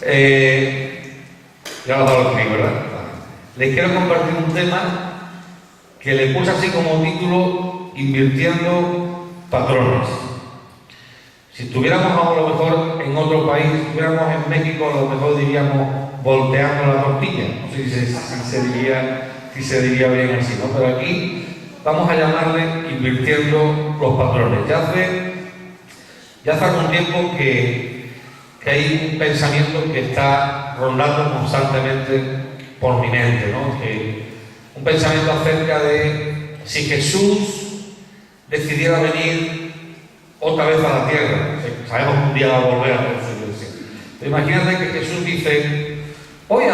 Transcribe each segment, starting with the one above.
Ya lo he dado aquí, ¿verdad? Vale. Les quiero compartir un tema que le puse así como título: Invirtiendo patrones. Si estuviéramos a lo mejor en otro país, si estuviéramos en México, a lo mejor diríamos volteando la tortilla. No sé si se diría bien así, ¿no? Pero aquí vamos a llamarle invirtiendo los patrones. Ya hace algún tiempo que hay un pensamiento que está rondando constantemente por mi mente, ¿no? Un pensamiento acerca de si Jesús decidiera venir otra vez a la tierra. Sabemos que un día va a volver a su iglesia. Pero imagínate que Jesús dice: voy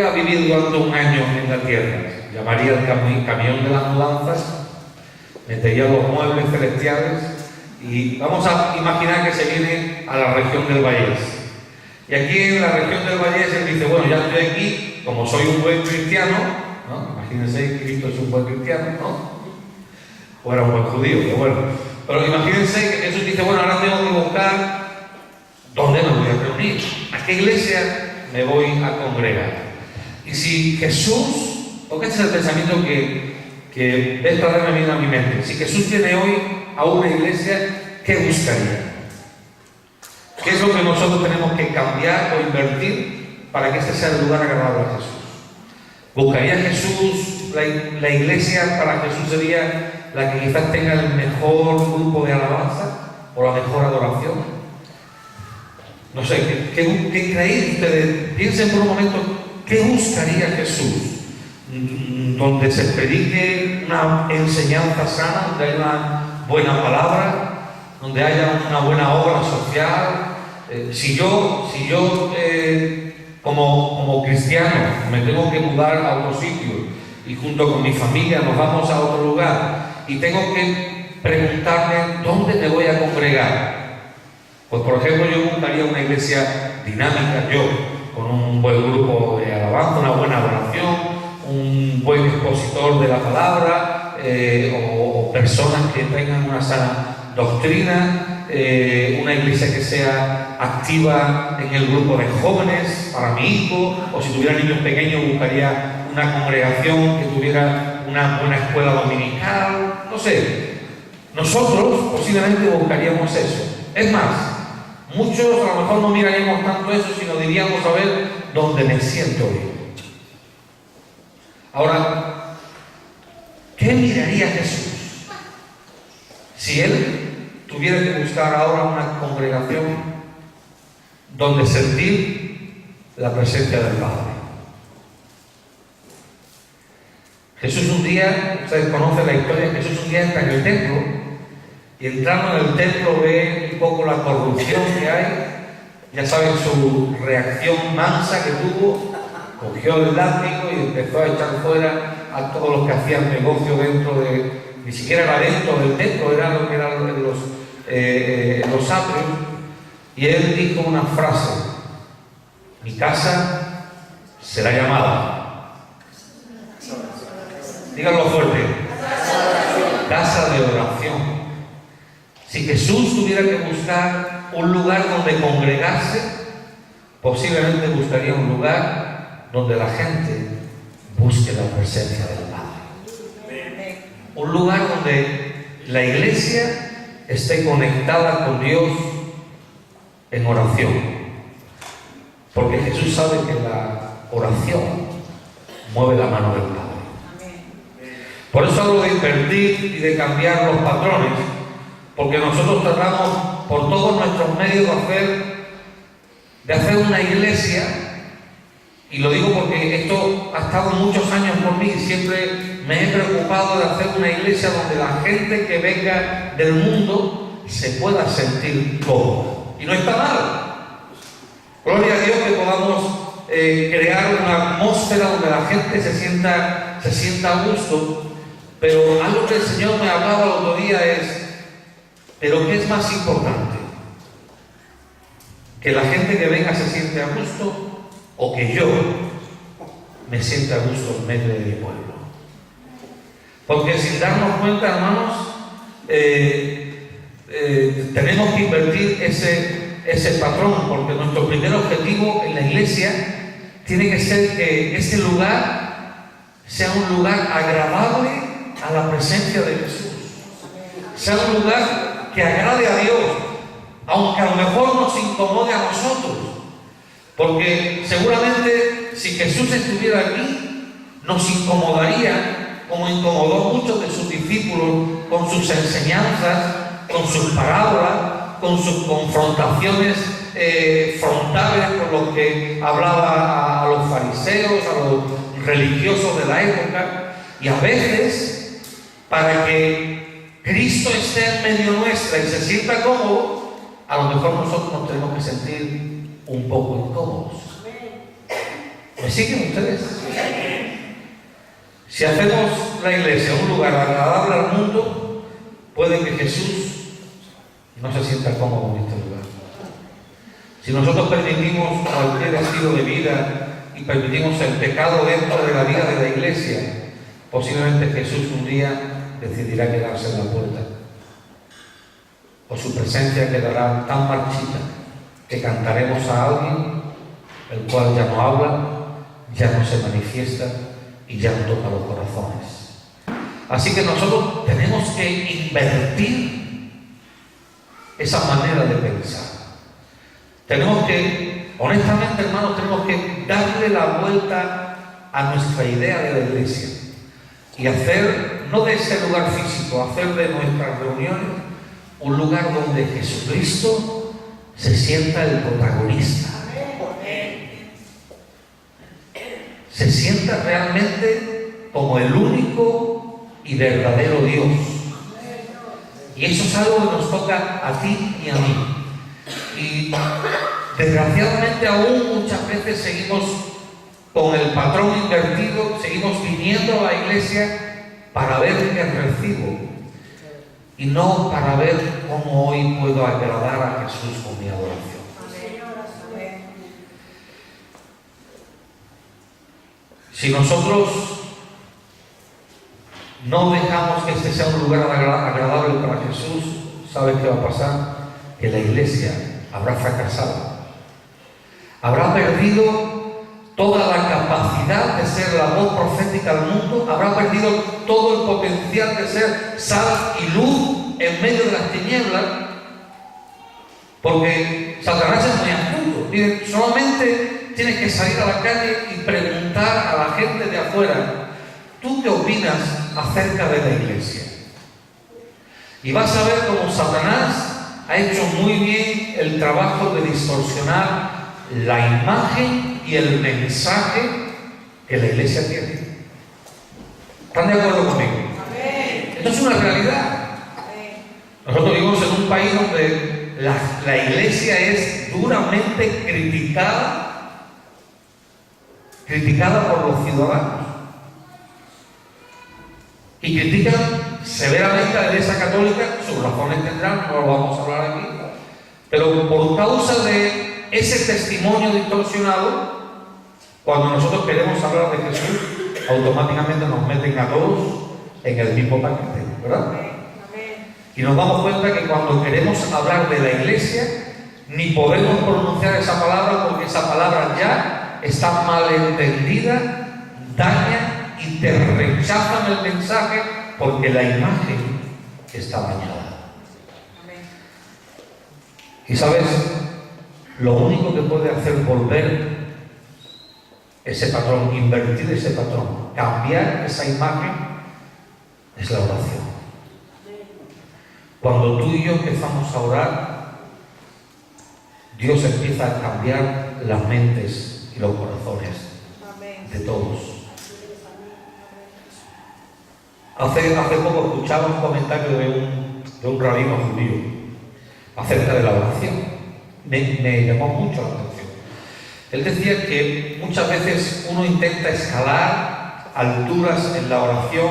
a vivir durante un año en la tierra. Llamaría el camión de las mudanzas, metería los muebles celestiales y vamos a imaginar que se viene a la región del Vallés. Y aquí en la región del Vallés él dice: bueno, ya estoy aquí, como soy un buen cristiano, ¿no? Imagínense que Cristo es un buen cristiano, ¿no? O era un buen judío, pero bueno. Pero imagínense que Jesús dice: bueno, ahora tengo que buscar dónde me voy a reunir, a qué iglesia me voy a congregar. Y si Jesús, porque este es el pensamiento que esta vez me viene a mi mente, si Jesús tiene hoy a una iglesia, ¿qué buscaría? ¿Qué es lo que nosotros tenemos que cambiar o invertir para que este sea el lugar agradable a Jesús? ¿Buscaría Jesús la iglesia? Para Jesús sería la que quizás tenga el mejor grupo de alabanza o la mejor adoración. No sé, ¿qué creéis ustedes? Piensen por un momento, ¿qué buscaría Jesús? Donde se predique una enseñanza sana, donde haya una buena palabra, donde haya una buena obra social. Si yo como cristiano me tengo que mudar a otro sitio y junto con mi familia nos vamos a otro lugar y tengo que preguntarme dónde me voy a congregar, pues por ejemplo yo buscaría una iglesia dinámica, yo con un buen grupo de alabanza, una buena adoración, un buen expositor de la palabra, o personas que tengan una sana doctrina, una iglesia que sea activa en el grupo de jóvenes para mi hijo, o si tuviera niños pequeños buscaría una congregación que tuviera una buena escuela dominical. No sé, nosotros posiblemente buscaríamos eso. Es más, muchos a lo mejor no miraríamos tanto eso, sino diríamos: a ver dónde me siento bien. Ahora, ¿qué miraría Jesús si él tuviera que buscar ahora una congregación donde sentir la presencia del Padre? Jesús un día, ustedes conocen la historia, Jesús un día entra en el templo y entrando en el templo ve un poco la corrupción que hay. Ya saben su reacción mansa que tuvo. Cogió el látigo y empezó a echar fuera a todos los que hacían negocio dentro de, ni siquiera era dentro del templo, era lo que eran los atrios. Y él dijo una frase: mi casa será llamada, díganlo fuerte, casa de oración. Si Jesús tuviera que buscar un lugar donde congregarse, posiblemente buscaría un lugar donde la gente busque la presencia del Padre. Un lugar donde la iglesia esté conectada con Dios en oración. Porque Jesús sabe que la oración mueve la mano del Padre. Por eso hablo de invertir y de cambiar los patrones, porque nosotros tratamos por todos nuestros medios de hacer una iglesia. Y lo digo porque esto ha estado muchos años por mí y siempre me he preocupado de hacer una iglesia donde la gente que venga del mundo se pueda sentir cómoda. Y no está mal. Gloria a Dios que podamos crear una atmósfera donde la gente se sienta a gusto. Pero algo que el Señor me hablaba el otro día es: ¿pero qué es más importante? ¿Que la gente que venga se siente a gusto o que yo me sienta a gusto en medio de mi pueblo? Porque sin darnos cuenta, hermanos, tenemos que invertir ese patrón, porque nuestro primer objetivo en la iglesia iglesia tiene que ser que este lugar sea un lugar agradable a la presencia de Jesús. Sea un lugar que agrade a Dios, aunque a lo mejor nos incomode a nosotros. Porque seguramente si Jesús estuviera aquí, nos incomodaría, como incomodó a muchos de sus discípulos con sus enseñanzas, con sus parábolas, con sus confrontaciones frontales con lo que hablaba a los fariseos, a los religiosos de la época. Y a veces, para que Cristo esté en medio nuestra y se sienta cómodo, a lo mejor nosotros nos tenemos que sentir un poco incómodos. ¿Me siguen ustedes? Si hacemos la iglesia un lugar agradable al mundo, puede que Jesús no se sienta cómodo en este lugar. Si nosotros permitimos cualquier estilo de vida y permitimos el pecado dentro de la vida de la iglesia, posiblemente Jesús un día decidirá quedarse en la puerta, o su presencia quedará tan marchita que cantaremos a alguien el cual ya no habla, ya no se manifiesta y ya no toca los corazones. Así que nosotros tenemos que invertir esa manera de pensar. Tenemos que, honestamente, hermanos, tenemos que darle la vuelta a nuestra idea de la iglesia y hacer, no de ese lugar físico, hacer de nuestras reuniones un lugar donde Jesucristo se sienta el protagonista. Se sienta realmente como el único y verdadero Dios. Y eso es algo que nos toca a ti y a mí. Y desgraciadamente aún muchas veces seguimos con el patrón invertido, seguimos viniendo a la iglesia para ver qué recibo y no para ver cómo hoy puedo agradar a Jesús con mi adoración. Si nosotros no dejamos que este sea un lugar agradable para Jesús, ¿sabes qué va a pasar? Que la iglesia habrá fracasado. Habrá perdido toda la capacidad de ser la voz profética al mundo, habrá perdido todo el potencial de ser sal y luz en medio de las tinieblas, porque Satanás es muy astuto. Miren, solamente tienes que salir a la calle y preguntar a la gente de afuera: ¿tú qué opinas acerca de la iglesia? Y vas a ver cómo Satanás ha hecho muy bien el trabajo de distorsionar la imagen y el mensaje que la iglesia tiene. ¿Están de acuerdo conmigo? Esto es una realidad. Nosotros vivimos en un país donde la iglesia es duramente criticada por los ciudadanos. Y critican severamente a la Iglesia Católica, sus razones tendrán, no lo vamos a hablar aquí, pero por causa de ese testimonio distorsionado, cuando nosotros queremos hablar de Jesús, automáticamente nos meten a todos en el mismo paquete, ¿verdad? Y nos damos cuenta que cuando queremos hablar de la iglesia, ni podemos pronunciar esa palabra porque esa palabra ya está mal entendida, daña y te rechazan el mensaje porque la imagen está dañada. Y sabes, lo único que puede hacer volver ese patrón, invertir ese patrón, cambiar esa imagen, es la oración. Cuando tú y yo empezamos a orar, Dios empieza a cambiar las mentes y los corazones de todos. Hace poco escuchaba un comentario de un rabino judío acerca de la oración. Me llamó mucho la atención. Él decía que muchas veces uno intenta escalar alturas en la oración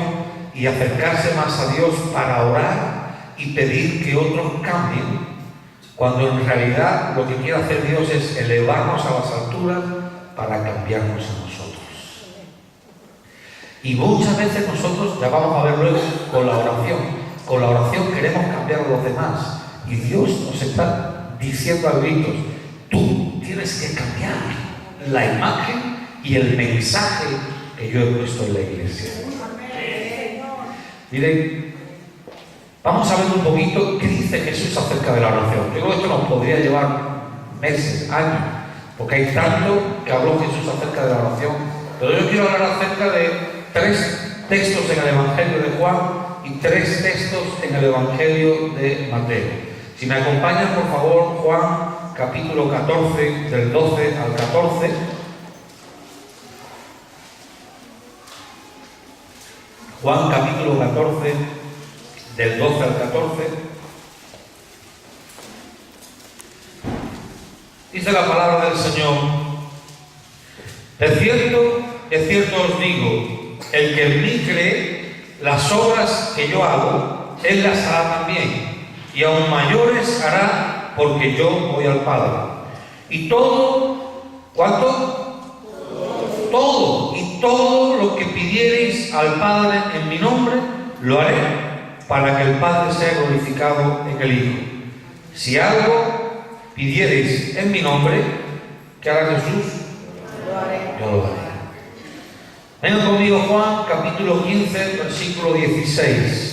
y acercarse más a Dios para orar y pedir que otros cambien, cuando en realidad lo que quiere hacer Dios es elevarnos a las alturas para cambiarnos a nosotros. Y muchas veces nosotros, ya vamos a ver luego, con la oración queremos cambiar a los demás, y Dios nos está diciendo a gritos: tú tienes que cambiar. la imagen y el mensaje que yo he puesto en la iglesia. Miren, vamos a ver un poquito qué dice Jesús acerca de la oración. Yo creo que esto nos podría llevar meses, años, porque hay tanto que habló Jesús acerca de la oración. Pero yo quiero hablar acerca de 3 textos en el Evangelio de Juan y 3 textos en el Evangelio de Mateo. Si me acompañan, por favor, Juan capítulo 14, del 12 al 14. Juan capítulo 14, del 12 al 14. Dice la palabra del Señor: de cierto os digo, el que en mí cree, las obras que yo hago, él las hará también, y aún mayores hará, porque yo voy al Padre. Y todo, ¿cuánto? Todo, y todo lo que pidiereis al Padre en mi nombre, lo haré, para que el Padre sea glorificado en el Hijo. Si algo pidiereis en mi nombre, ¿qué hará Jesús? Lo haré. Yo lo haré. Vengan conmigo, Juan, capítulo 15, versículo 16.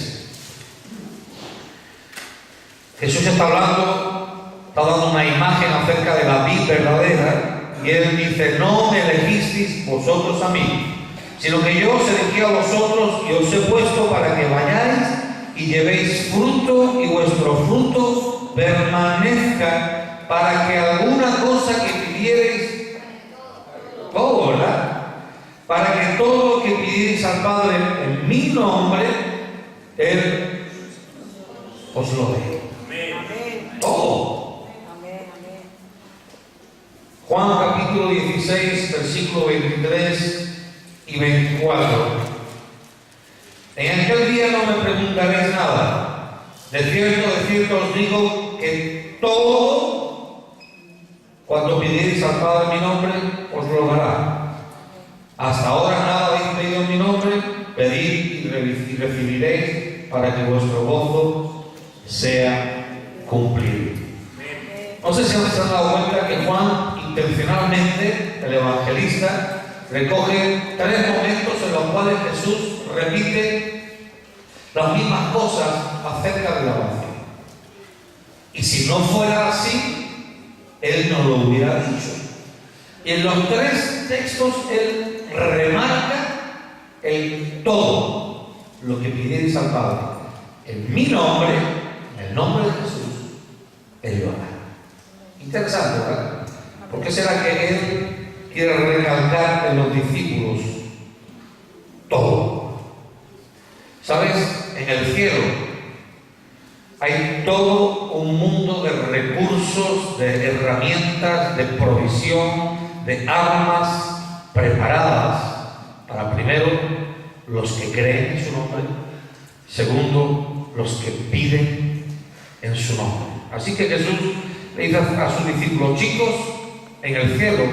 Jesús está dando una imagen acerca de la vid verdadera, y Él dice: no me elegisteis vosotros a mí, sino que yo os elegí a vosotros y os he puesto para que vayáis y llevéis fruto y vuestro fruto permanezca, para que alguna cosa que pidiereis, todo, ¿verdad? Para que todo lo que pidiereis al Padre en mi nombre, Él os lo dé. Todo. Juan capítulo 16, versículo 23 y 24. En aquel día no me preguntaréis nada. De cierto os digo que todo cuanto pidiereis al Padre en mi nombre, os lo dará. Hasta ahora nada habéis pedido en mi nombre, pedid y recibiréis, para que vuestro gozo sea cumplido. No sé si se han dado cuenta que Juan, intencionalmente, el evangelista, recoge 3 momentos en los cuales Jesús repite las mismas cosas acerca de la oración. Y si no fuera así, Él no lo hubiera dicho. Y en los 3 textos Él remarca el todo lo que pidierais al Padre en mi nombre, en el nombre de Jesús, Él lo hará. Interesante, ¿verdad? ¿Por qué será que Él quiere recalcar en los discípulos todo? ¿Sabes? En el cielo hay todo un mundo de recursos, de herramientas, de provisión, de armas preparadas para, primero, los que creen en su nombre, segundo, los que piden en su nombre. Así que Jesús le dice a sus discípulos: chicos, en el cielo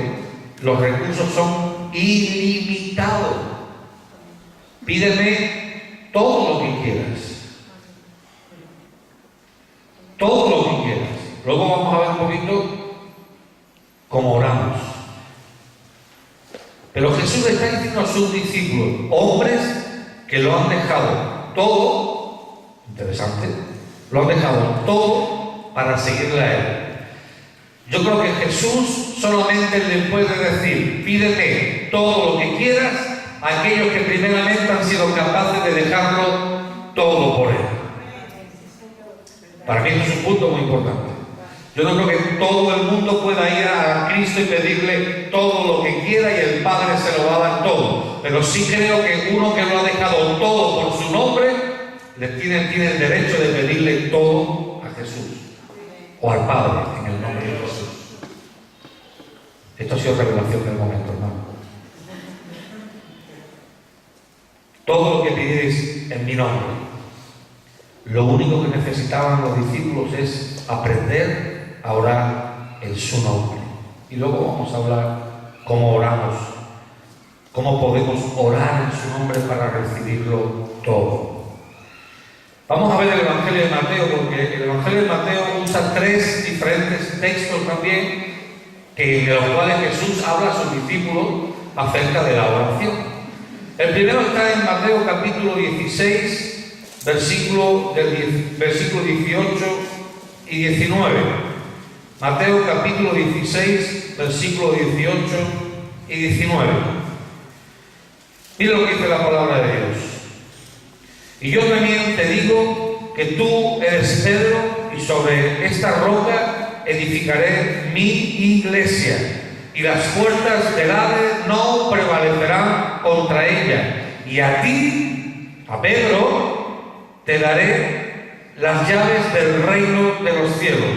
los recursos son ilimitados. Pídeme todo lo que quieras. Todo lo que quieras. Luego vamos a ver un poquito cómo oramos. Pero Jesús le está diciendo a sus discípulos, hombres que lo han dejado todo, interesante, lo han dejado todo para seguirle a Él. Yo creo que Jesús solamente le puede decir: pídeme todo lo que quieras a aquellos que primeramente han sido capaces de dejarlo todo por Él. Para mí esto es un punto muy importante. Yo no creo que todo el mundo pueda ir a Cristo y pedirle todo lo que quiera y el Padre se lo va a dar todo. Pero sí creo que uno que lo ha dejado todo por su nombre, tiene el derecho de pedirle todo a Jesús o al Padre en el nombre de Jesús. Esto ha sido revelación del momento, hermano. Todo lo que pidierais en mi nombre. Lo único que necesitaban los discípulos es aprender a orar en su nombre. Y luego vamos a hablar cómo oramos, cómo podemos orar en su nombre para recibirlo todo. Vamos a ver el Evangelio de Mateo, porque el Evangelio de Mateo usa 3 diferentes textos también de los cuales Jesús habla a sus discípulos acerca de la oración. El primero está en Mateo capítulo 16, versículo 18 y 19. Mateo capítulo 16, versículo 18 y 19. Mira lo que dice la palabra de Dios. Y yo también te digo que tú eres Pedro, y sobre esta roca edificaré mi iglesia, y las puertas del Hades no prevalecerán contra ella. Y a ti, a Pedro, te daré las llaves del reino de los cielos.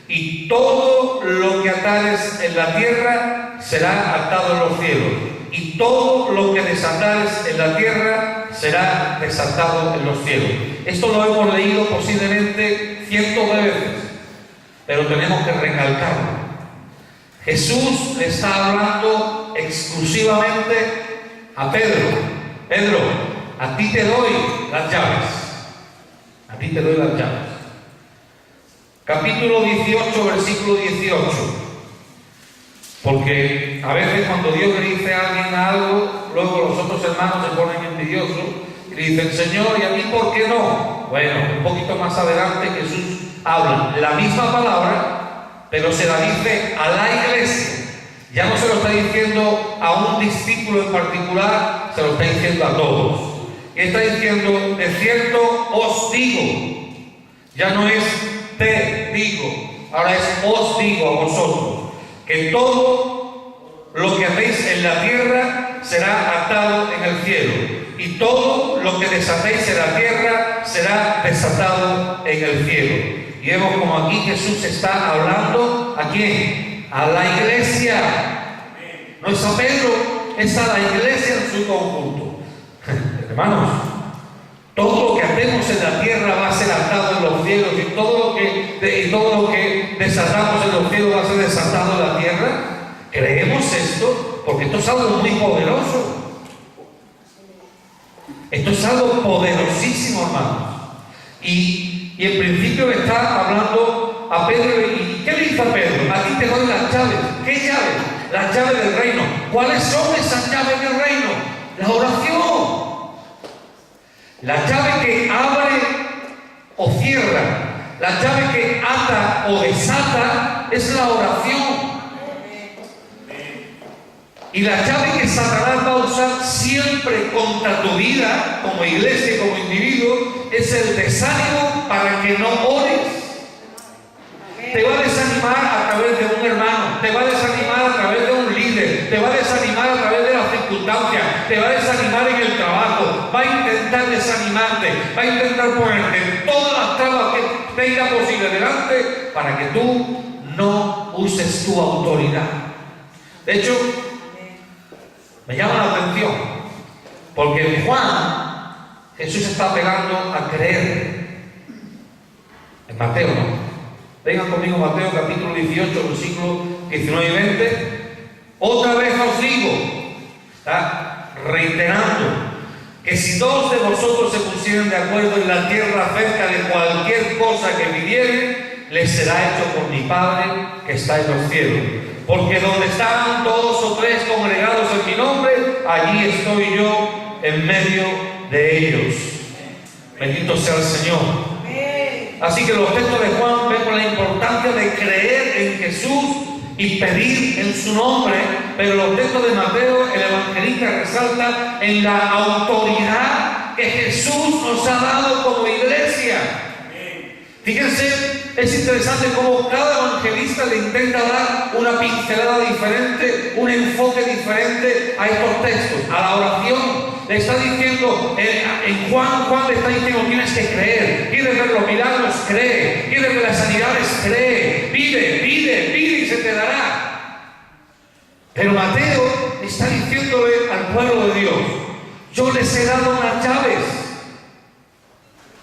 Y todo lo que atares en la tierra será atado en los cielos, y todo lo que desatares en la tierra será desatado en los cielos. Esto lo hemos leído posiblemente cientos de veces, pero tenemos que recalcarlo. Jesús le está hablando exclusivamente a Pedro. Pedro, a ti te doy las llaves. A ti te doy las llaves. Capítulo 18, versículo 18. Porque a veces cuando Dios le dice a alguien algo, luego los otros hermanos se ponen envidiosos y le dicen, Señor, ¿y a mí por qué no? Bueno, un poquito más adelante Jesús habla la misma palabra, pero se la dice a la iglesia. Ya no se lo está diciendo a un discípulo en particular, se lo está diciendo a todos. Y está diciendo, de cierto os digo, ya no es te digo, ahora es os digo a vosotros, que todo lo que hacéis en la tierra será atado en el cielo, y todo lo que desatéis en la tierra será desatado en el cielo. Y vemos como aquí Jesús está hablando, ¿a quién? A la iglesia. No es a Pedro, es a la iglesia en su conjunto. Hermanos, todo lo que hacemos en la tierra va a ser atado en los cielos, y todo lo que desatamos en los cielos va a ser desatado en la tierra. ¿Creemos esto? Porque esto es algo muy poderoso. Esto es algo poderosísimo, hermanos. Y en principio le está hablando a Pedro. ¿Y qué le dice a Pedro? A ti te doy las llaves. ¿Qué llaves? Las llaves del reino. ¿Cuáles son esas llaves del reino? La oración. La llave que abre o cierra, la llave que ata o desata es la oración. Y la llave que Satanás va a usar siempre contra tu vida, como iglesia y como individuo, es el desánimo para que no ores. Te va a desanimar a través de un hermano, te va a desanimar a través de un líder, te va a desanimar a través de las circunstancias, te va a desanimar en el trabajo, va a intentar desanimarte, va a intentar ponerte todas las trabas que tenga posible delante para que tú no uses tu autoridad. De hecho, me llama la atención, porque en Juan, Jesús está apelando a creer. En Mateo, ¿no? Vengan conmigo, Mateo capítulo 18, versículos 19 y 20. Otra vez os digo, está reiterando, que si dos de vosotros se pusieran de acuerdo en la tierra acerca de cualquier cosa que pidieren, les será hecho por mi Padre que está en los cielos. Porque donde están dos o tres congregados en mi nombre, allí estoy yo en medio de ellos. Bendito sea el Señor. Así que los textos de Juan ven con la importancia de creer en Jesús y pedir en su nombre, pero los textos de Mateo, el evangelista resalta en la autoridad que Jesús nos ha dado como iglesia. Fíjense, es interesante cómo cada evangelista le intenta dar una pincelada diferente, un enfoque diferente a estos textos, a la oración. Le está diciendo, en Juan le está diciendo, tienes que creer. ¿Quieres ver los milagros? Cree. ¿Quieres ver las sanidades? Cree. Pide y se te dará. Pero Mateo está diciéndole al pueblo de Dios, yo les he dado unas llaves.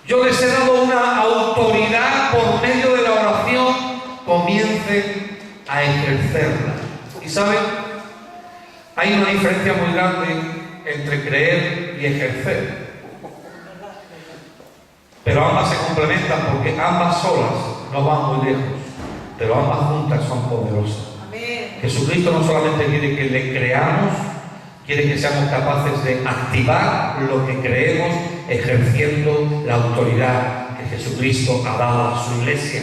Yo les he dado una autoridad por medio de la oración. Comiencen a ejercerla. Y saben, hay una diferencia muy grande entre creer y ejercer. Pero ambas se complementan porque ambas solas no van muy lejos, pero ambas juntas son poderosas. Jesucristo no solamente quiere que le creamos, quiere que seamos capaces de activar lo que creemos ejerciendo la autoridad que Jesucristo ha dado a su iglesia.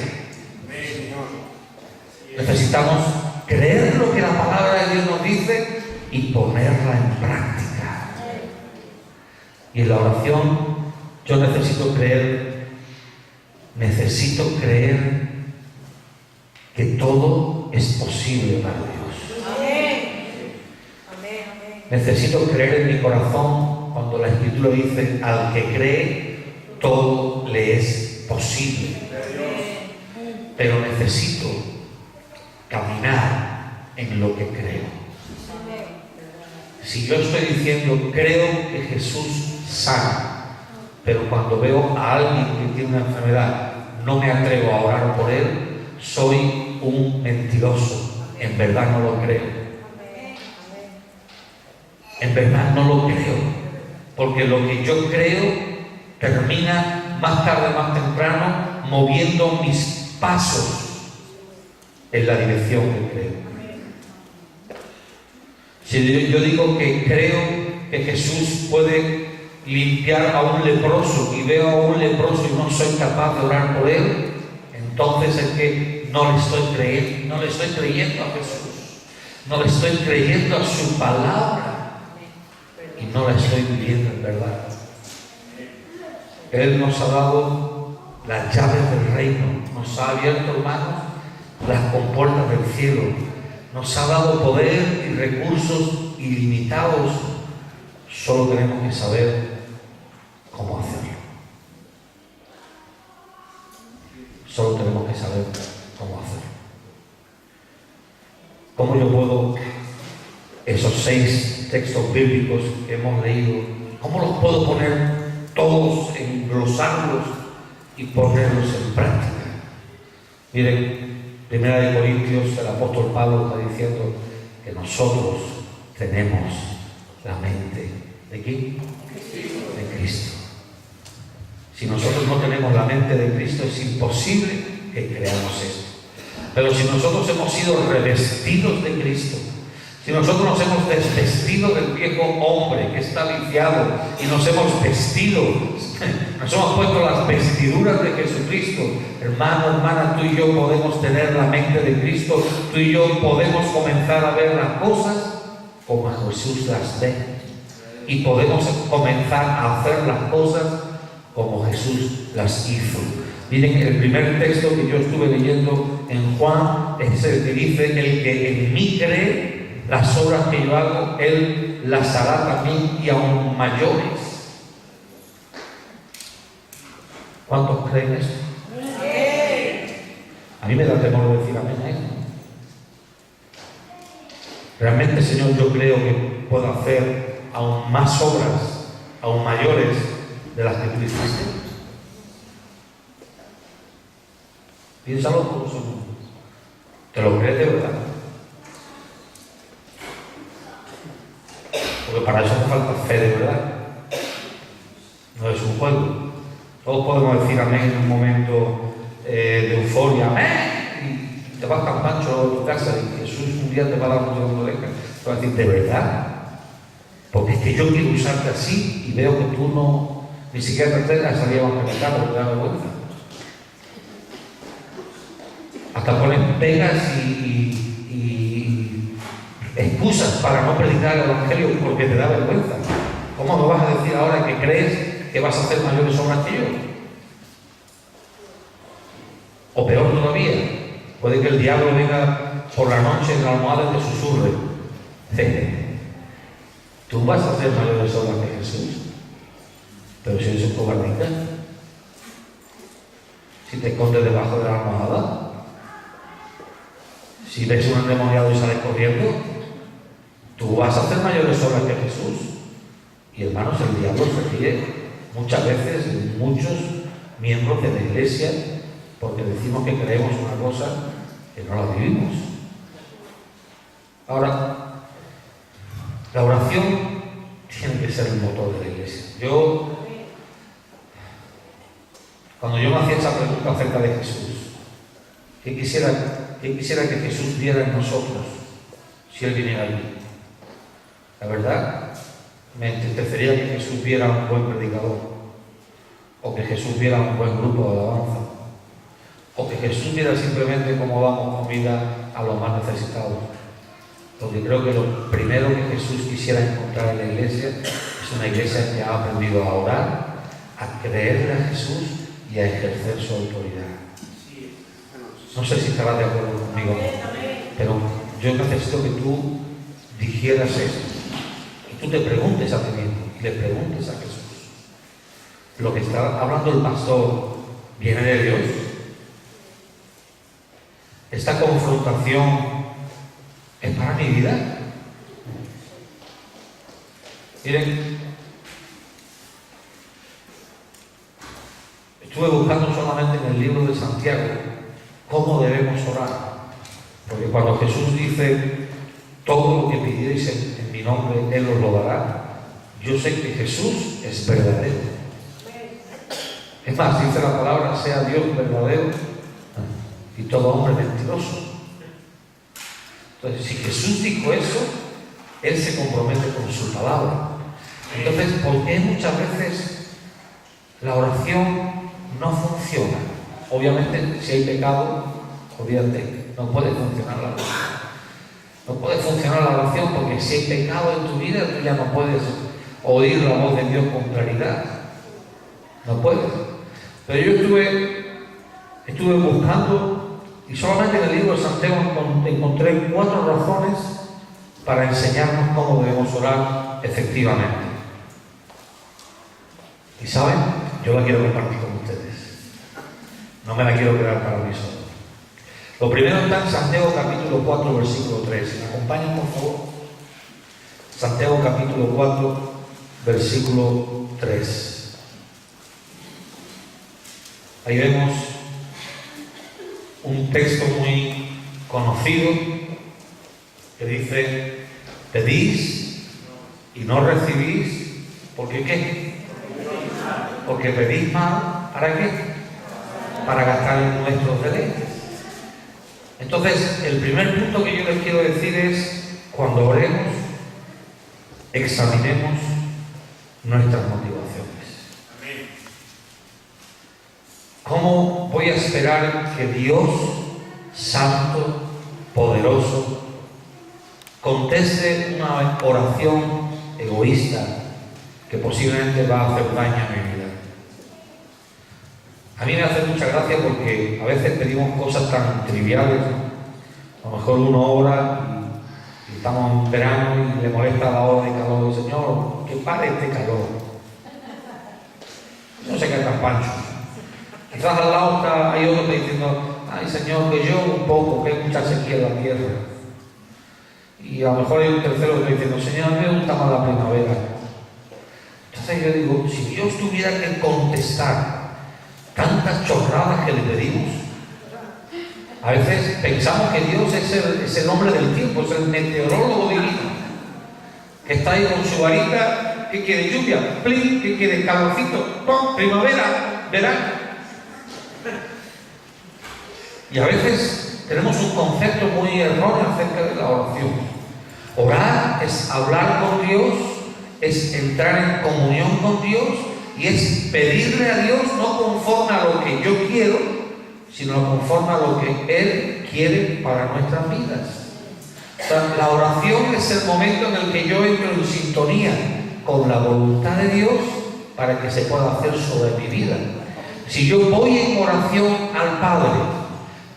Necesitamos creer lo que la palabra de Dios nos dice y ponerla en práctica. Y en la oración yo necesito creer que todo es posible para Dios. Necesito creer en mi corazón cuando la Escritura dice: al que cree, todo le es posible. Pero necesito caminar en lo que creo. Si yo estoy diciendo creo que Jesús sana, pero cuando veo a alguien que tiene una enfermedad no me atrevo a orar por él, soy un mentiroso. En verdad no lo creo. En verdad no lo creo, porque lo que yo creo termina más tarde, más temprano, moviendo mis pasos en la dirección que creo. Si yo digo que creo que Jesús puede limpiar a un leproso y veo a un leproso y no soy capaz de orar por él, entonces es que no le estoy creyendo a Jesús, no le estoy creyendo a su palabra y no la estoy viviendo en verdad. Él nos ha dado las llaves del reino, nos ha abierto, hermanos, las compuertas del cielo, nos ha dado poder y recursos ilimitados. Solo tenemos que saber cómo hacerlo. Solo tenemos que saber cómo hacerlo. ¿Cómo yo puedo, esos 6 textos bíblicos que hemos leído, cómo los puedo poner todos, englosarlos y ponerlos en práctica? Miren, 1 Corintios, el apóstol Pablo está diciendo que nosotros tenemos la mente ¿de quién? De Cristo. Si nosotros no tenemos la mente de Cristo, es imposible que creamos esto. Pero si nosotros hemos sido revestidos de Cristo, si nosotros nos hemos desvestido del viejo hombre que está viciado y nos hemos vestido, nos hemos puesto las vestiduras de Jesucristo, hermano, hermana, tú y yo podemos tener la mente de Cristo, tú y yo podemos comenzar a ver las cosas como Jesús las ve y podemos comenzar a hacer las cosas como Jesús las hizo. Miren, el primer texto que yo estuve leyendo en Juan es el que dice: el que en mí cree, las obras que yo hago, él las hará también y aún mayores. ¿Cuántos creen esto? A mí me da temor decir amén a esto. Realmente, Señor, yo creo que puedo hacer aún más obras, aún mayores de las que tú hiciste. Piénsalo por un segundo. ¿Te lo crees de verdad? Porque para eso hace falta fe de verdad. No es un juego. Todos podemos decir amén en un momento de euforia. ¡Amén! Y te vas tan pancho a tu casa y Jesús un día te va a dar un segundo de oreja. Te va a decir, ¿de verdad? Porque es que yo quiero usarte así y veo que tú no, ni siquiera te atreves a salir a evangelizar porque te da vergüenza. Hasta pones pegas y excusas para no predicar el evangelio porque te da vergüenza. ¿Cómo me vas a decir ahora que crees que vas a hacer mayores obras que yo? O peor todavía, puede que el diablo venga por la noche en la almohada y te susurre: tú vas a hacer mayores obras que Jesús, pero si eres un cobardita, si te escondes debajo de la almohada, si ves un endemoniado y sales corriendo, tú vas a hacer mayores obras que Jesús. Y hermanos, el diablo se ríe muchas veces de muchos miembros de la iglesia porque decimos que creemos una cosa que no la vivimos. Ahora, la oración tiene que ser el motor de la iglesia. Cuando yo me hacía esa pregunta acerca de Jesús, ¿qué quisiera que Jesús viera en nosotros? si Él viniera allí. La verdad, me entristecería que Jesús viera un buen predicador, o que Jesús viera un buen grupo de alabanza, o que Jesús viera simplemente cómo damos comida a los más necesitados. Porque creo que lo primero que Jesús quisiera encontrar en la iglesia es una iglesia que ha aprendido a orar, a creerle a Jesús y a ejercer su autoridad. No sé si estarás de acuerdo conmigo, pero yo necesito que tú digieras esto, que tú te preguntes a ti mismo y le preguntes a Jesús. Lo que está hablando el pastor viene de Dios. Esta confrontación es para mi vida. Miren, estuve buscando solamente en el libro de Santiago cómo debemos orar, porque cuando Jesús dice todo lo que pidierais en mi nombre, Él os lo dará, yo sé que Jesús es verdadero. Es más, dice la palabra, sea Dios verdadero y todo hombre mentiroso. Entonces, si Jesús dijo eso, Él se compromete con su palabra. Entonces, ¿por qué muchas veces la oración no funciona? Obviamente, si hay pecado, olvídate, no puede funcionar la oración. No puede funcionar la oración porque si hay pecado en tu vida, tú ya no puedes oír la voz de Dios con claridad. No puedes. Pero yo estuve buscando y solamente en el libro de Santiago encontré 4 razones para enseñarnos cómo debemos orar efectivamente. Y ¿saben? Yo la quiero compartir con ustedes. No me la quiero quedar para mí solo. Lo primero está en Santiago capítulo 4, versículo 3. ¿Me acompañan, por favor? Santiago capítulo 4, versículo 3. Ahí vemos un texto muy conocido que dice: pedís y no recibís, ¿por qué qué? Porque pedís mal, ¿para qué? Para gastar en nuestros deleites. Entonces, el primer punto que yo les quiero decir es: cuando oremos, examinemos nuestras motivaciones. ¿Cómo voy a esperar que Dios, santo, poderoso, conteste una oración egoísta que posiblemente va a hacer daño a mi vida? A mí me hace mucha gracia porque a veces pedimos cosas tan triviales. A lo mejor uno ora y estamos en verano y le molesta la hora de calor. El Señor, que pare este calor. No se queda tan pancho. Quizás al lado hay otro que diciendo: ay Señor, que yo un poco, que hay mucha sequía en la tierra. Y a lo mejor hay un tercero que está diciendo: Señor, a mí me gusta más la primavera. Entonces yo digo, si Dios tuviera que contestar tantas chorradas que le pedimos, a veces pensamos que Dios es el hombre del tiempo, es el meteorólogo divino, que está ahí con su varita, que quiere lluvia, plin, que quiere calorcito, ¡pum! Primavera, verano. Y a veces tenemos un concepto muy erróneo acerca de la oración. Orar es hablar con Dios, es entrar en comunión con Dios y es pedirle a Dios no conforme a lo que yo quiero, sino conforme a lo que Él quiere para nuestras vidas. O sea, la oración es el momento en el que yo entro en sintonía con la voluntad de Dios para que se pueda hacer sobre mi vida. Si yo voy en oración al Padre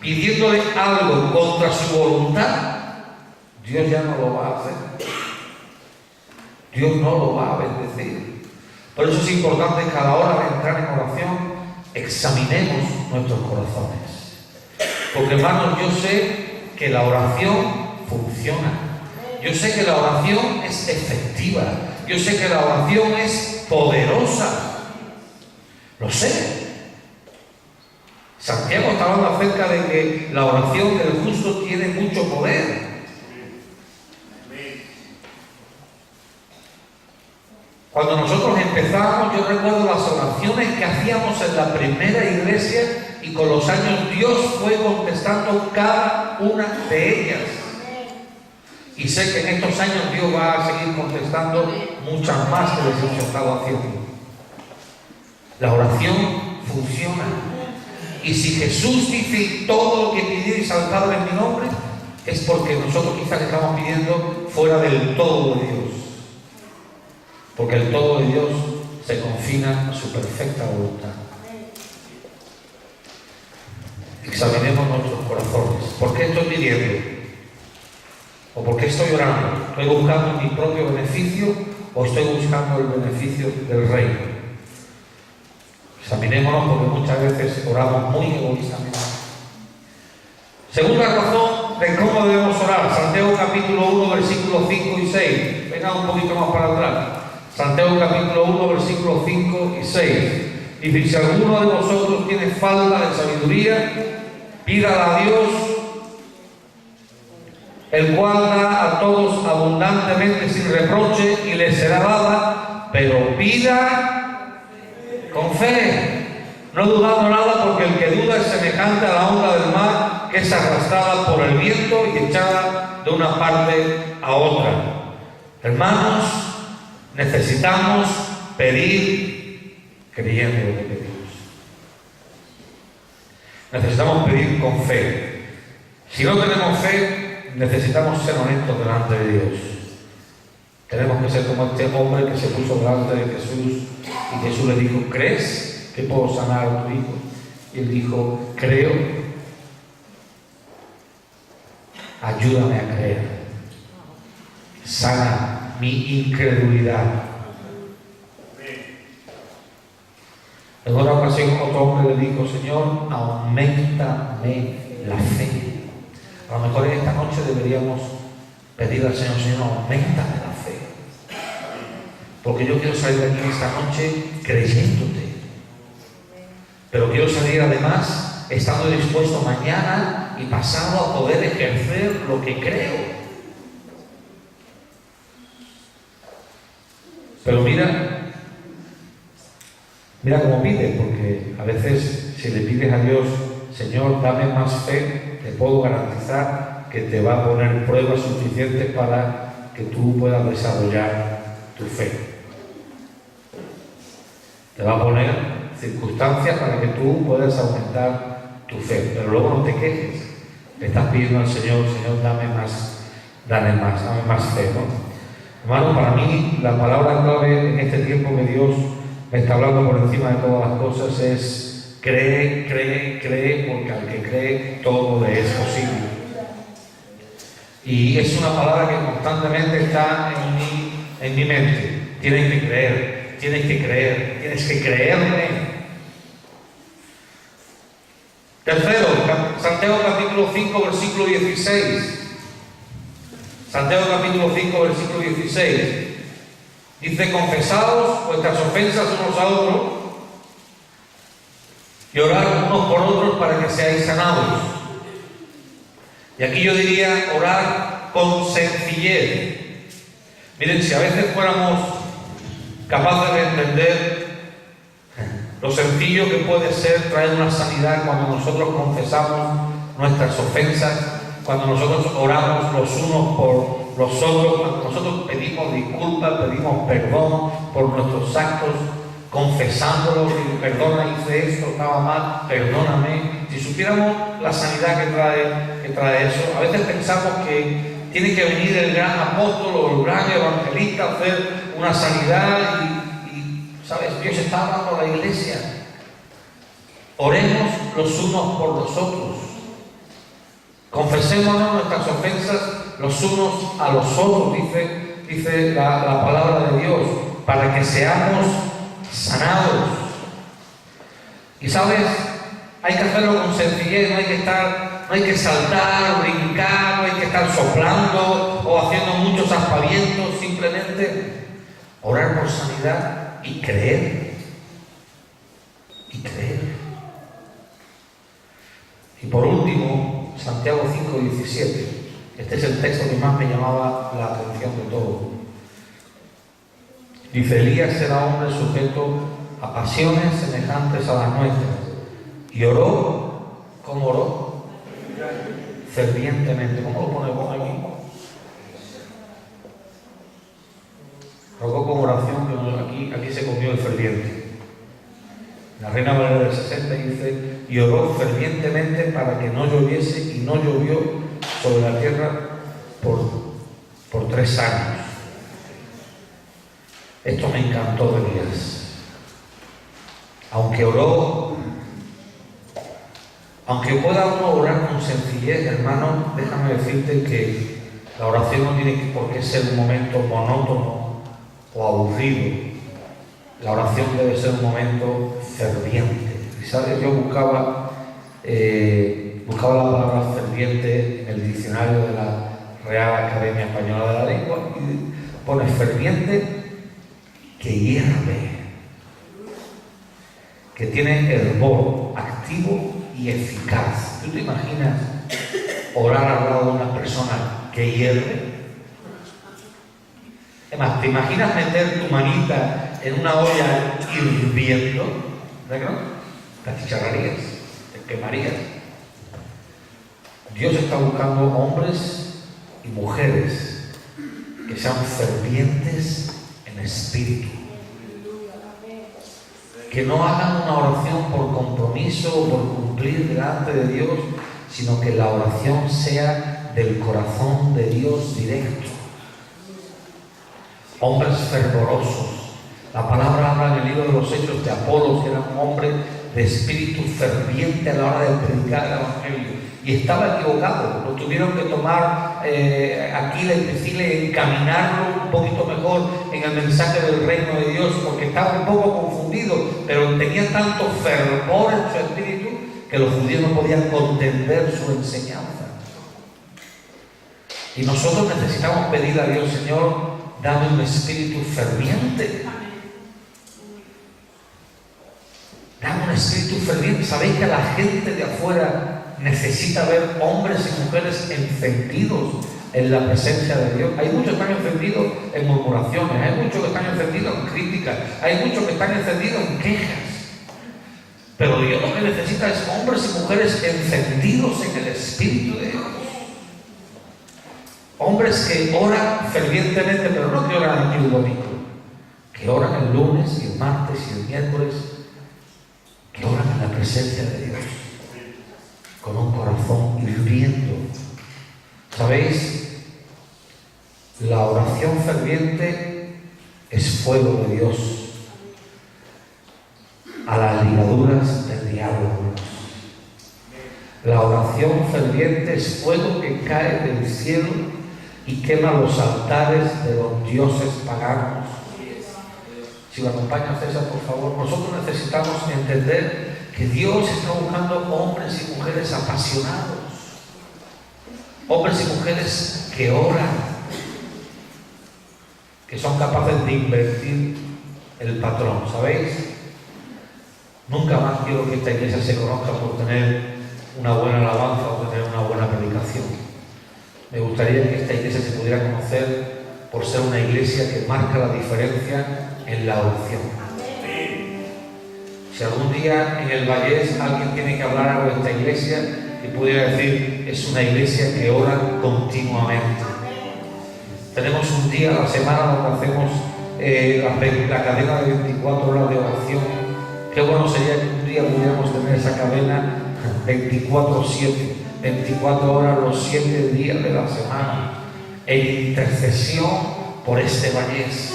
pidiéndole algo contra su voluntad, Dios ya no lo va a hacer. Dios no lo va a bendecir. Por eso es importante que a la hora de entrar en oración examinemos nuestros corazones. Porque, hermanos, yo sé que la oración funciona. Yo sé que la oración es efectiva. Yo sé que la oración es poderosa. Lo sé. Santiago está hablando acerca de que la oración del justo tiene mucho poder. Cuando nosotros empezamos, yo recuerdo las oraciones que hacíamos en la primera iglesia y con los años Dios fue contestando cada una de ellas. Y sé que en estos años Dios va a seguir contestando muchas más que les hemos estado haciendo. La oración funciona. Y si Jesús dice todo lo que pidierais al Padre en mi nombre, es porque nosotros quizás estamos pidiendo fuera del todo de Dios. Porque el todo de Dios se confina a su perfecta voluntad. Examinemos nuestros corazones. ¿Por qué estoy pidiendo? ¿O por qué estoy orando? ¿Estoy buscando mi propio beneficio o estoy buscando el beneficio del reino? Examinémonos, porque muchas veces oramos muy egoístamente. Segunda razón de cómo debemos orar, Santiago capítulo 1, versículos 5 y 6. Venga un poquito más para atrás. Santiago capítulo 1, versículos 5 y 6. Dice: si alguno de vosotros tiene falta de sabiduría, pídala a Dios, el cual da a todos abundantemente sin reproche, y le será dada, pero pida con fe, no dudando nada, porque el que duda es semejante a la onda del mar, que es arrastrada por el viento y echada de una parte a otra. Hermanos, necesitamos pedir creyendo lo que pedimos. Necesitamos pedir con fe. Si no tenemos fe, necesitamos ser honestos delante de Dios. Tenemos que ser como este hombre que se puso delante de Jesús y Jesús le dijo: ¿crees que puedo sanar a tu hijo? Y él dijo: creo. Ayúdame a creer. Sana mi incredulidad. En otra ocasión otro hombre le dijo: Señor, auméntame la fe. A lo mejor en esta noche deberíamos pedir al Señor: Señor, auméntame la fe. Porque yo quiero salir de aquí esta noche creyéndote. Pero quiero salir además estando dispuesto mañana y pasado a poder ejercer lo que creo. Pero mira cómo pide, porque a veces si le pides a Dios: Señor, dame más fe, te puedo garantizar que te va a poner pruebas suficientes para que tú puedas desarrollar tu fe. Te va a poner circunstancias para que tú puedas aumentar tu fe. Pero luego no te quejes. Le estás pidiendo al Señor: Señor, dame más fe, ¿no? Hermano, para mí la palabra clave en este tiempo que Dios me está hablando por encima de todas las cosas es: cree, porque al que cree todo le es posible. Y es una palabra que constantemente está en mi mente. Tienes que creer, tienes que creerme. Tercero, Santiago capítulo 5, versículo 16. Santiago capítulo 5, versículo 16. Dice: confesaos vuestras ofensas unos a otros y orad unos por otros para que seáis sanados. Y aquí yo diría: orar con sencillez. Miren, si a veces fuéramos capaces de entender lo sencillo que puede ser traer una sanidad cuando nosotros confesamos nuestras ofensas, cuando nosotros oramos los unos por los otros, cuando nosotros pedimos disculpas, pedimos perdón por nuestros actos, confesándolos: perdona, hice esto, estaba mal, perdóname. Si supiéramos la sanidad que trae eso, a veces pensamos que tiene que venir el gran apóstol o el gran evangelista a hacer una sanidad y ¿sabes? Dios está hablando a la iglesia. Oremos los unos por los otros. Confesémonos nuestras ofensas los unos a los otros, dice la palabra de Dios, para que seamos sanados. Y sabes, hay que hacerlo con sencillez, no hay que saltar, brincar, no hay que estar soplando o haciendo muchos aspavientos, simplemente orar por sanidad y creer. Y por último, Santiago 5:17. Este es el texto que más me llamaba la atención de todo. Dice: Elías era hombre sujeto a pasiones semejantes a las nuestras, y oró. ¿Cómo oró? Fervientemente. ¿Cómo lo pone vos aquí? Rogó con oración, que aquí se comió el ferviente. La Reina Valera del 60 dice, y oró fervientemente para que no lloviese, y no llovió sobre la tierra por 3 años. Esto me encantó de Elías. Aunque oró, aunque pueda uno orar con sencillez, hermano, déjame decirte que la oración no tiene por qué ser un momento monótono o aburrido. La oración debe ser un momento ferviente. Y sabes, yo buscaba la palabra ferviente en el diccionario de la Real Academia Española de la Lengua y pone ferviente que hierve, que tiene hervor activo y eficaz. ¿Tú te imaginas orar al lado de una persona que hierve? Es más, ¿te imaginas meter tu manita en una olla hirviendo? ¿Verdad que no? Te achicharrarías, te quemarías. Dios está buscando hombres y mujeres que sean fervientes en espíritu, que no hagan una oración por compromiso o por cumplir delante de Dios, sino que la oración sea del corazón de Dios directo. Hombres fervorosos. La palabra habla en el libro de los Hechos de Apolos, que era un hombre de espíritu ferviente a la hora de predicar el Evangelio. Y estaba equivocado. Lo tuvieron que tomar Aquila y Priscila y encaminarlo un poquito mejor en el mensaje del reino de Dios, porque estaba un poco confundido, pero tenía tanto fervor en su espíritu que los judíos no podían contender su enseñanza. Y nosotros necesitamos pedir a Dios, Señor, dame un espíritu ferviente. Dame un espíritu ferviente. ¿Sabéis que la gente de afuera necesita ver hombres y mujeres encendidos en la presencia de Dios? Hay muchos que están encendidos en murmuraciones, hay muchos que están encendidos en críticas, hay muchos que están encendidos en quejas. Pero Dios lo que necesita es hombres y mujeres encendidos en el Espíritu de Dios. Hombres que oran fervientemente, pero no que oran aquí el domingo, que oran el lunes y el martes y el miércoles, que oran en la presencia de Dios, con un corazón hirviendo. ¿Sabéis? La oración ferviente es fuego de Dios a las ligaduras del diablo. La oración ferviente es fuego que cae del cielo y quema los altares de los dioses paganos. Si me acompaña César, por favor. Nosotros necesitamos entender que Dios está buscando hombres y mujeres apasionados, hombres y mujeres que oran, que son capaces de invertir el patrón. ¿Sabéis? Nunca más quiero que esta iglesia se conozca por tener una buena alabanza o tener una buena predicación. Me gustaría que esta iglesia se pudiera conocer por ser una iglesia que marca la diferencia en la oración. Si algún día en el Vallés alguien tiene que hablar algo de esta iglesia, y pudiera decir, es una iglesia que ora continuamente. Tenemos un día a la semana donde hacemos la cadena de 24 horas de oración. Qué bueno sería que un día pudiéramos tener esa cadena 24/7, 24 horas los 7 días de la semana, en intercesión por este Vallés,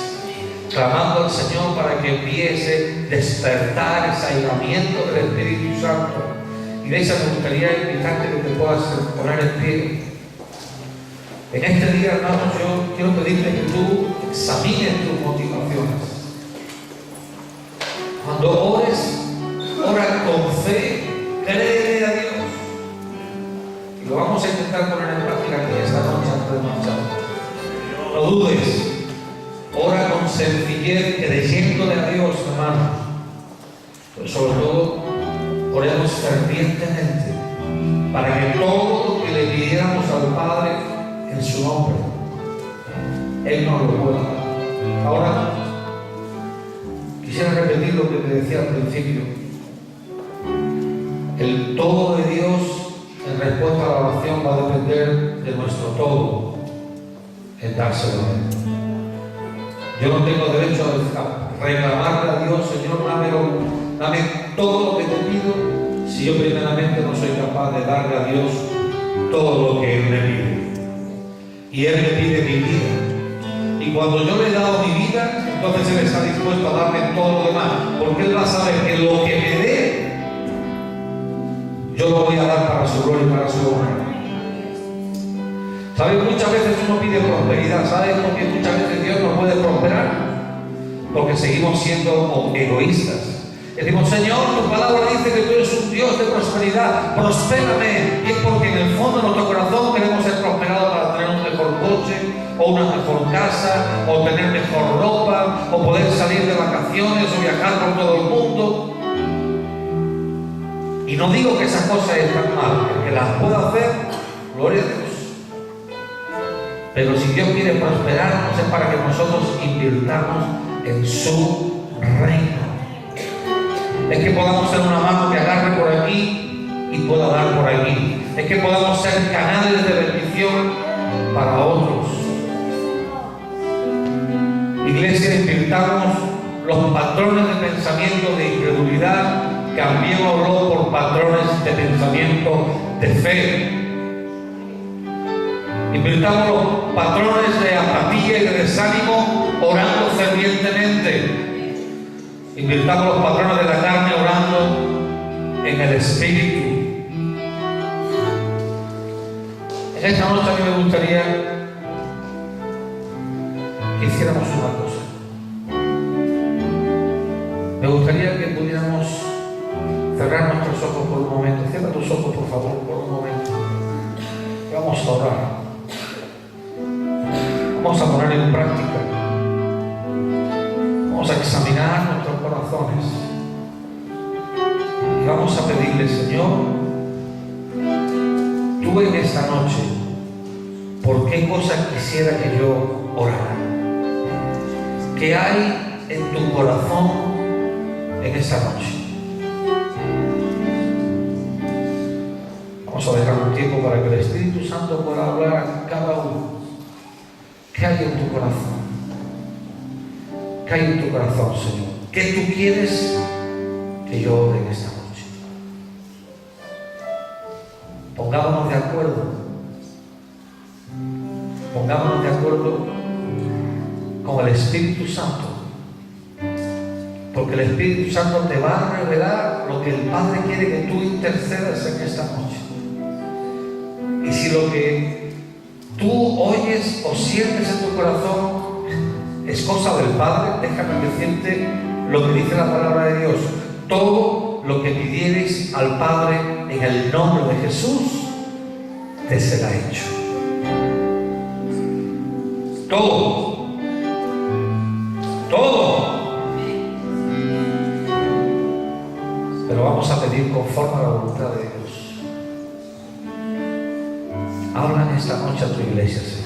clamando al Señor para que empiece a despertar ese avivamiento del Espíritu Santo. Y de esa me gustaría invitarte que te puedas poner en pie. En este día, hermanos, yo quiero pedirte que tú examines tus motivaciones. Cuando ores, ora con fe, créele a Dios. Y lo vamos a intentar poner en práctica aquí esta noche antes de marchar. No dudes, ora con sencillez, creyéndole a Dios, hermano. Pero sobre todo, oremos fervientemente para que todo lo que le pidiéramos al Padre en su nombre, Él nos lo pueda dar. Ahora, quisiera repetir lo que te decía al principio. El todo de Dios en respuesta a la oración va a depender de nuestro todo en dárselo a Él. Yo no tengo derecho a reclamarle a Dios, Señor, dame todo lo que te pido, si yo primeramente no soy capaz de darle a Dios todo lo que Él me pide. Y Él me pide mi vida. Y cuando yo le he dado mi vida, entonces Él está dispuesto a darme todo lo demás, porque Él va a saber que lo que me dé, yo lo voy a dar para su gloria y para su honra. ¿Sabes? Muchas veces uno pide prosperidad. ¿Sabes por qué muchas veces Dios no puede prosperar? Porque seguimos siendo egoístas. Decimos, Señor, tu palabra dice que tú eres un Dios de prosperidad, prospérame. Y es porque en el fondo de nuestro corazón queremos ser prosperados para tener un mejor coche, o una mejor casa, o tener mejor ropa, o poder salir de vacaciones, o viajar por todo el mundo. Y no digo que esas cosas están mal, el que las pueda hacer, gloria a Dios. Pero si Dios quiere prosperarnos es para que nosotros invirtamos en su reino. Es que podamos ser una mano que agarre por aquí y pueda dar por aquí. Es que podamos ser canales de bendición para otros. Iglesia, invirtamos los patrones de pensamiento de incredulidad, cambiémoslo por patrones de pensamiento de fe. Invirtamos los patrones de apatía y de desánimo orando fervientemente. Invirtamos los patrones de la carne orando en el Espíritu. En esta noche a mí me gustaría que hiciéramos una cosa. Me gustaría que pudiéramos cerrar nuestros ojos por un momento. Cierra tus ojos, por favor, por un momento. Y vamos a orar. Vamos a poner en práctica. Vamos a examinar nuestros corazones. Y vamos a pedirle, Señor, tú en esta noche, ¿por qué cosa quisiera que yo orara? ¿Qué hay en tu corazón en esta noche? Vamos a dejar un tiempo para que el Espíritu Santo pueda hablar a cada uno. ¿Qué hay en tu corazón? ¿Qué hay en tu corazón, Señor? ¿Qué tú quieres que yo ore en esta noche? Pongámonos de acuerdo. Pongámonos de acuerdo con el Espíritu Santo. Porque el Espíritu Santo te va a revelar lo que el Padre quiere que tú intercedas en esta noche. Y si lo que tú oyes o sientes en tu corazón es cosa del Padre, déjame decirte lo que dice la palabra de Dios. Todo lo que pidiereis al Padre en el nombre de Jesús, te será hecho. Todo. Todo. Pero vamos a pedir conforme a la voluntad de Dios. Habla en esta noche a tu iglesia, Señor.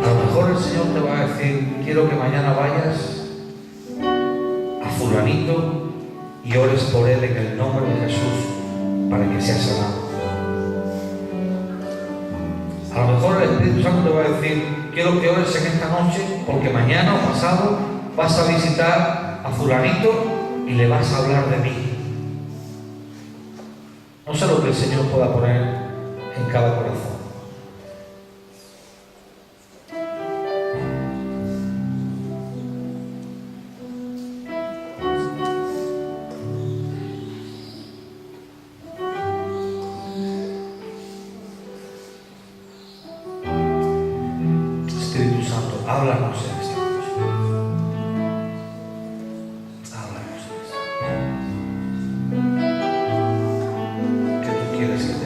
A lo mejor el Señor te va a decir, quiero que mañana vayas a fulanito y ores por él en el nombre de Jesús para que sea sanado. A lo mejor el Espíritu Santo te va a decir, quiero que ores en esta noche porque mañana o pasado vas a visitar a fulanito y le vas a hablar de mí. No sé lo que el Señor pueda poner en cada corazón. Espíritu Santo, háblanos en esta noche. Háblanos en esta noche. ¿Qué tú quieres que te